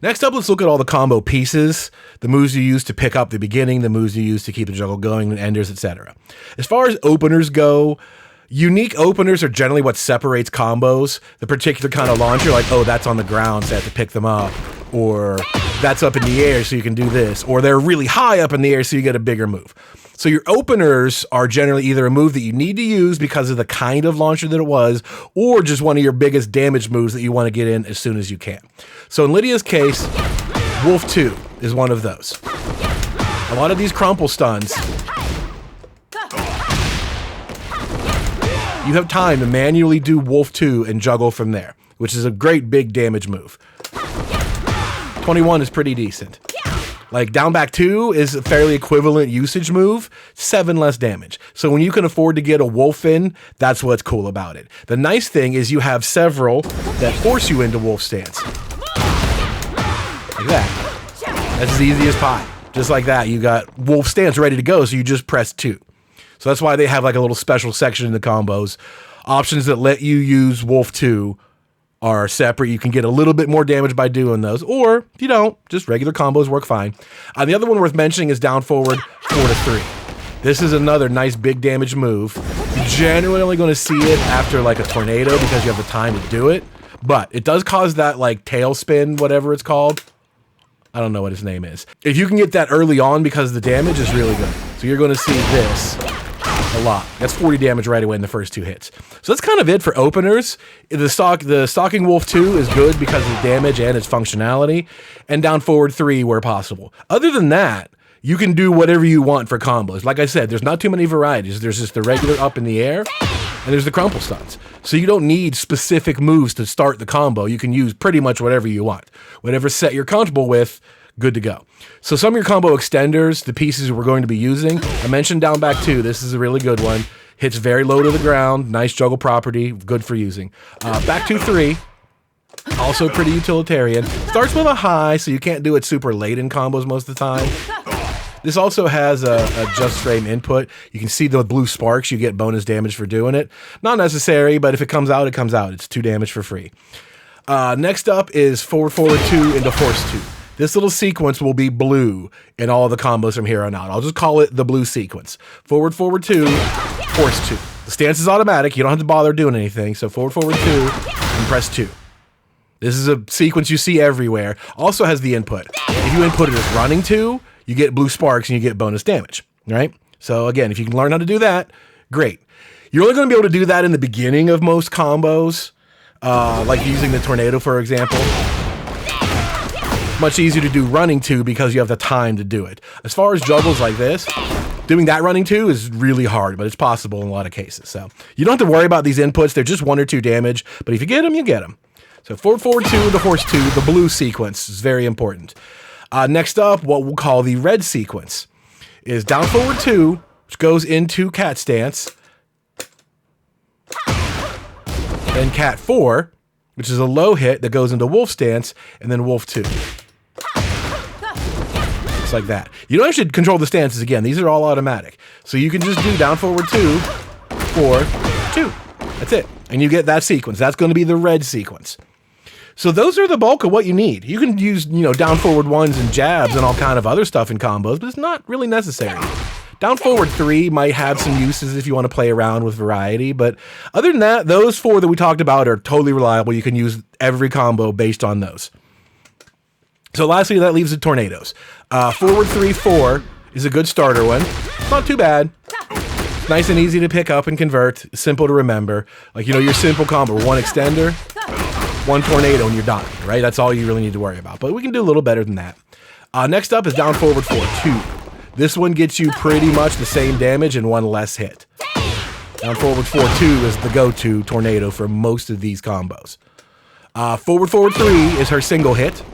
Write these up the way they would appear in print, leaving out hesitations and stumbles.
Next up, let's look at all the combo pieces, the moves you use to pick up the beginning, the moves you use to keep the juggle going, and enders, etc. As far as openers go, unique openers are generally what separates combos. The particular kind of launcher, like, oh, that's on the ground, so I have to pick them up, or that's up in the air, so you can do this, or they're really high up in the air, so you get a bigger move. So your openers are generally either a move that you need to use because of the kind of launcher that it was, or just one of your biggest damage moves that you want to get in as soon as you can. So in Lydia's case, Wolf 2 is one of those. A lot of these crumple stuns, you have time to manually do Wolf 2 and juggle from there, which is a great big damage move. 21 is pretty decent. Like, down back 2 is a fairly equivalent usage move, 7 less damage. So when you can afford to get a wolf in, that's what's cool about it. The nice thing is you have several that force you into wolf stance. Like that. That's as easy as pie. Just like that, you got wolf stance ready to go, so you just press 2. So that's why they have like a little special section in the combos. Options that let you use Wolf 2 are separate. You can get a little bit more damage by doing those, or if you don't, just regular combos work fine. The other one worth mentioning is down forward 4 to 3. This is another nice big damage move. You're generally only going to see it after like a tornado because you have the time to do it, but it does cause that like tail spin, whatever it's called. I don't know what his name is. If you can get that early on because the damage is really good. So you're going to see this a lot. That's 40 damage right away in the first 2 hits. So that's kind of it for openers. The Stalking Wolf 2 is good because of the damage and its functionality, and down forward 3 where possible. Other than that, you can do whatever you want for combos. Like I said, there's not too many varieties. There's just the regular up in the air, and there's the crumple stuns. So you don't need specific moves to start the combo. You can use pretty much whatever you want. Whatever set you're comfortable with, good to go. So some of your combo extenders, the pieces we're going to be using, I mentioned down back 2. This is a really good one. Hits very low to the ground. Nice juggle property. Good for using. Back 2, 3. Also pretty utilitarian. Starts with a high, so you can't do it super late in combos most of the time. This also has a just frame input. You can see the blue sparks. You get bonus damage for doing it. Not necessary, but if it comes out, it comes out. It's 2 damage for free. Next up is forward 2 into horse 2. This little sequence will be blue in all the combos from here on out. I'll just call it the blue sequence. Forward 2, horse 2. The stance is automatic. You don't have to bother doing anything. So forward 2 and press 2. This is a sequence you see everywhere. Also has the input. If you input it as running 2, you get blue sparks and you get bonus damage, right? So again, if you can learn how to do that, great. You're only going to be able to do that in the beginning of most combos, like using the tornado, for example. Much easier to do running 2 because you have the time to do it. As far as juggles like this, doing that running 2 is really hard, but it's possible in a lot of cases. So you don't have to worry about these inputs. They're just 1 or 2 damage, but if you get them, you get them. So forward 2, the horse 2, the blue sequence is very important. Next up, what we'll call the red sequence is down forward 2, which goes into cat stance, then cat 4, which is a low hit that goes into wolf stance, and then wolf 2. Just like that. You don't actually control the stances again. These are all automatic. So you can just do down forward 2, 4, 2. That's it. And you get that sequence. That's going to be the red sequence. So those are the bulk of what you need. You can use, down forward 1s and jabs and all kind of other stuff in combos, but it's not really necessary. Down forward 3 might have some uses if you want to play around with variety, but other than that, those 4 that we talked about are totally reliable. You can use every combo based on those. So lastly, that leaves the tornadoes. Forward 3, 4 is a good starter one. It's not too bad. It's nice and easy to pick up and convert. Simple to remember. Like, your simple combo, 1 extender, 1 tornado, and you're done, right? That's all you really need to worry about. But we can do a little better than that. Next up is down forward 4, 2. This one gets you pretty much the same damage and 1 less hit. Down forward 4, 2 is the go-to tornado for most of these combos. Forward 3 is her single hit.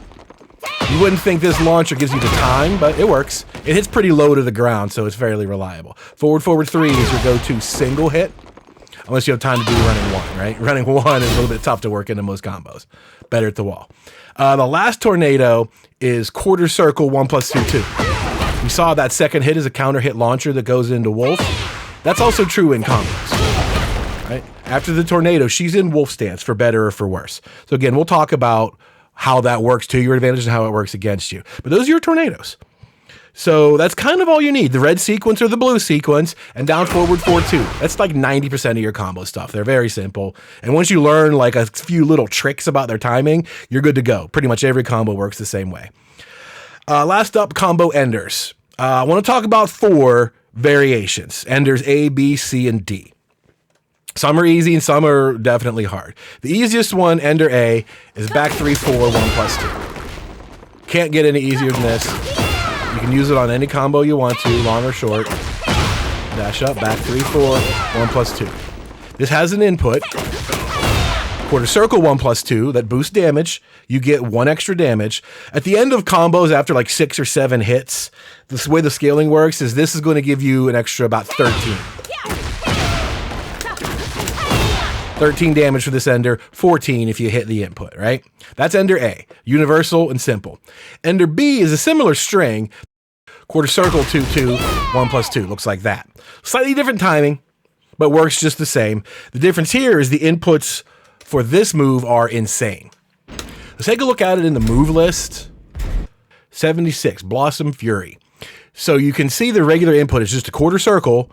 You wouldn't think this launcher gives you the time, but it works. It hits pretty low to the ground, so it's fairly reliable. Forward 3 is your go-to single hit, unless you have time to do running 1, right? Running 1 is a little bit tough to work into most combos. Better at the wall. The last tornado is quarter circle 1 + 2, 2. We saw that second hit is a counter hit launcher that goes into wolf. That's also true in combos, right? After the tornado, she's in wolf stance for better or for worse. So again, we'll talk about how that works to your advantage and how it works against you. But those are your tornadoes. So that's kind of all you need. The red sequence or the blue sequence, and down forward 4-2. That's like 90% of your combo stuff. They're very simple. And once you learn like a few little tricks about their timing, you're good to go. Pretty much every combo works the same way. Last up, combo enders. I want to talk about 4 variations. Enders A, B, C, and D. Some are easy and some are definitely hard. The easiest one, Ender A, is back 3-4, 1+2. Can't get any easier than this. You can use it on any combo you want to, long or short. Dash up, back 3-4, 1+2. This has an input. Quarter circle 1+2 that boosts damage. You get 1 extra damage. At the end of combos, after like 6 or 7 hits, the way the scaling works is this is going to give you an extra about 13. 13 damage for this Ender, 14 if you hit the input, right? That's Ender A, universal and simple. Ender B is a similar string, quarter circle 2-2, 1+2, looks like that. Slightly different timing, but works just the same. The difference here is the inputs for this move are insane. Let's take a look at it in the move list. 76, Blossom Fury. So you can see the regular input is just a quarter circle,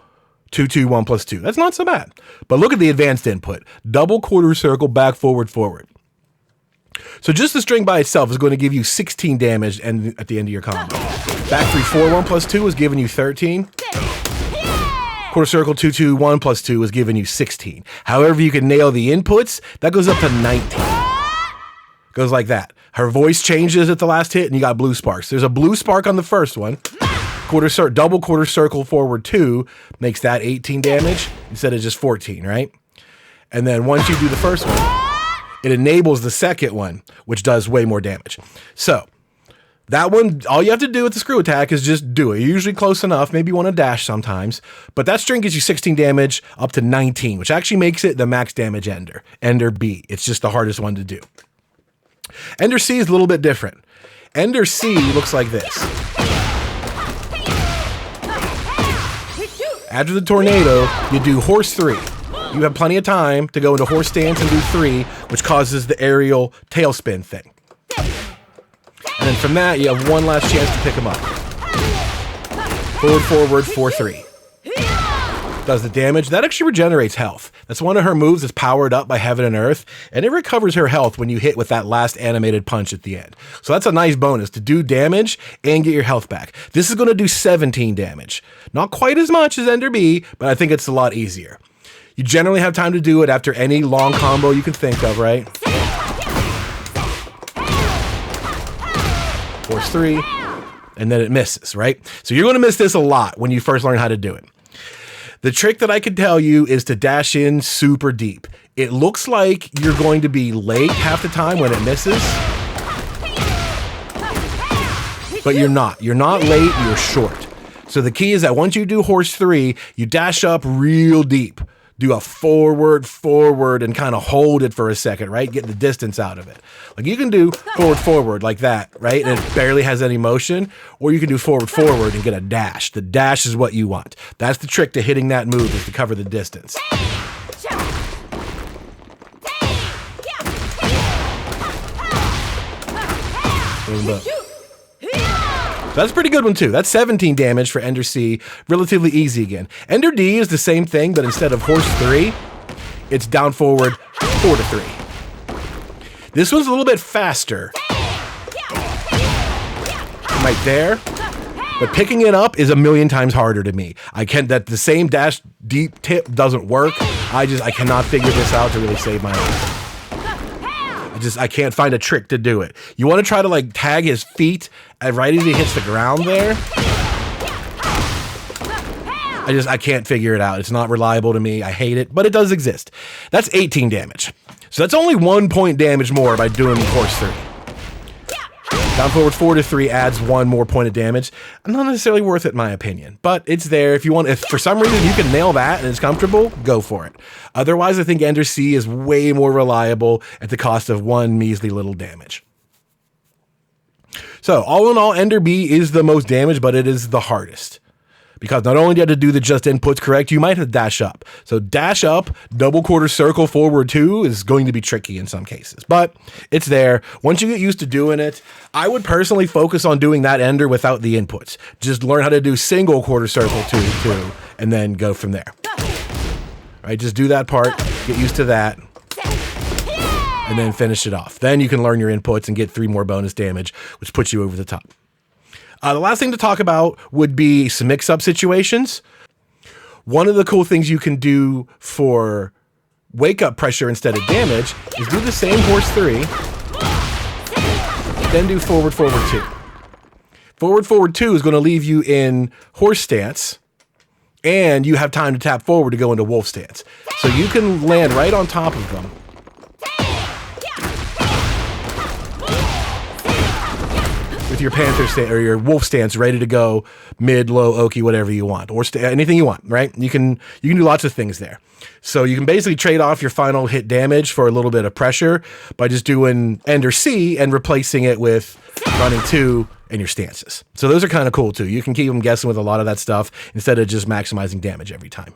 2-2, 1+2. That's not so bad. But look at the advanced input. Double quarter circle, back, forward, forward. So just the string by itself is going to give you 16 damage at the end of your combo. Back 3-4, 1+2 is giving you 13. Quarter circle 2-2, 1+2 is giving you 16. However you can nail the inputs, that goes up to 19. Goes like that. Her voice changes at the last hit and you got blue sparks. There's a blue spark on the first one. Double quarter circle forward 2 makes that 18 damage instead of just 14, right? And then once you do the first one, it enables the second one, which does way more damage. So that one, all you have to do with the screw attack is just do it. You're usually close enough. Maybe you want to dash sometimes, but that string gives you 16 damage up to 19, which actually makes it the max damage Ender. Ender B. It's just the hardest one to do. Ender C is a little bit different. Ender C looks like this. After the tornado, you do horse 3. You have plenty of time to go into horse stance and do 3, which causes the aerial tailspin thing. And then from that, you have one last chance to pick them up. Forward, 4-3. Does the damage. That actually regenerates health. That's one of her moves that's powered up by Heaven and Earth, and it recovers her health when you hit with that last animated punch at the end. So that's a nice bonus to do damage and get your health back. This is going to do 17 damage. Not quite as much as Ender B, but I think it's a lot easier. You generally have time to do it after any long combo you can think of, right? Force 3, and then it misses, right? So you're going to miss this a lot when you first learn how to do it. The trick that I could tell you is to dash in super deep. It looks like you're going to be late half the time when it misses, but you're not. You're not late, you're short. So the key is that once you do horse 3, you dash up real deep. Do a forward, and kind of hold it for a second, right? Get the distance out of it. Like you can do forward like that, right? And it barely has any motion. Or you can do forward and get a dash. The dash is what you want. That's the trick to hitting that move, is to cover the distance. Boom, boom. So that's a pretty good one too. That's 17 damage for Ender C. Relatively easy again. Ender D is the same thing, but instead of horse 3, it's down forward 4-3. This one's a little bit faster. Right there. But picking it up is a million times harder to me. The same dash deep tip doesn't work. I cannot figure this out to really save my life. I can't find a trick to do it. You want to try to like tag his feet right as he hits the ground there. I can't figure it out. It's not reliable to me. I hate it, but it does exist. That's 18 damage. So that's only 1 point damage more by doing horse 3. Down forward 4-3 adds 1 more point of damage. Not necessarily worth it in my opinion, but it's there. If for some reason you can nail that and it's comfortable, go for it. Otherwise, I think Ender C is way more reliable at the cost of 1 measly little damage. So all in all, Ender B is the most damage, but it is the hardest. because not only do you have to do the just inputs correct, you might have dash up. So dash up, double quarter circle, forward 2 is going to be tricky in some cases, but it's there. Once you get used to doing it, I would personally focus on doing that ender without the inputs. Just learn how to do single quarter circle 2, and then go from there. All right, just do that part, get used to that, and then finish it off. Then you can learn your inputs and get 3 more bonus damage, which puts you over the top. The last thing to talk about would be some mix-up situations. One of the cool things you can do for wake-up pressure instead of damage is do the same horse 3, then do forward, forward 2. Forward, forward 2 is going to leave you in horse stance, and you have time to tap forward to go into wolf stance. So you can land right on top of them. With your panther stance or your wolf stance ready to go, mid, low, oki, whatever you want, or anything you want, right? You can do lots of things there. So you can basically trade off your final hit damage for a little bit of pressure by just doing ender C and replacing it with running 2 and your stances. So those are kind of cool too. You can keep them guessing with a lot of that stuff instead of just maximizing damage every time.